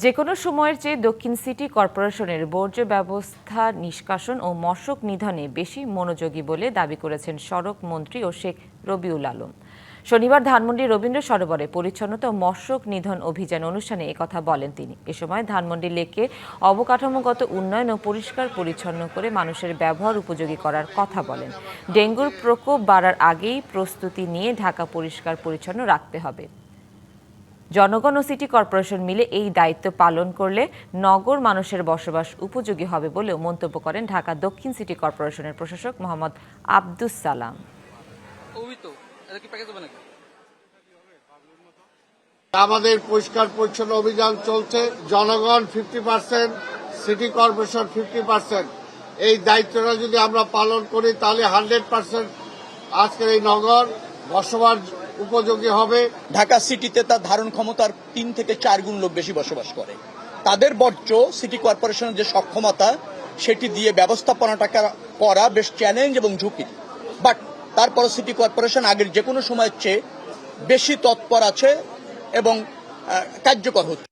যেকোনো সময়ের চেয়ে দক্ষিণ সিটি কর্পোরেশনের বর্জ্য ব্যবস্থা নিষ্কাশন ও মশক নিধনে বেশি মনোযোগী বলে দাবি করেছেন সড়ক মন্ত্রী ও শেখ রবিউল আলম। শনিবার ধানমন্ডি রবীন্দ্র সরোবরে পরিচ্ছন্নতা ও মশক নিধন অভিযান অনুষ্ঠানে একথা বলেন তিনি। এ সময় ধানমন্ডি লেককে অবকাঠামোগত উন্নয়ন ও পরিষ্কার পরিচ্ছন্ন করে মানুষের ব্যবহার উপযোগী করার কথা বলেন। ডেঙ্গুর প্রকোপ বাড়ার আগেই প্রস্তুতি নিয়ে ঢাকা পরিষ্কার পরিচ্ছন্ন রাখতে হবে। জনগণ ও সিটি কর্পোরেশন মিলে এই দায়িত্ব পালন করলে নগর মানুষের বসবাস উপযোগী হবে বলেও মন্তব্য করেন ঢাকা দক্ষিণ সিটি কর্পোরেশনের প্রশাসক মোহাম্মদ আব্দুস সালাম। আমাদের পরিষ্কার পরিচ্ছন্ন অভিযান চলছে। জনগণ 50%, সিটি কর্পোরেশন 50%। এই দায়িত্বটা যদি আমরা পালন করি তাহলে 100% আজকের এই নগর বসবাস উপযোগী হবে। ঢাকা সিটিতে তার ধারণ ক্ষমতার 3 থেকে 4 গুণ লোক বেশি বসবাস করে। তাদের বর্জ্য সিটি কর্পোরেশনের যে সক্ষমতা সেটি দিয়ে ব্যবস্থাপনাটা করা বেশ চ্যালেঞ্জ এবং ঝুঁকি। বাট তারপর সিটি কর্পোরেশন আগের যে কোনো সময়ের চেয়ে বেশি তৎপর আছে এবং কার্যকর হচ্ছে।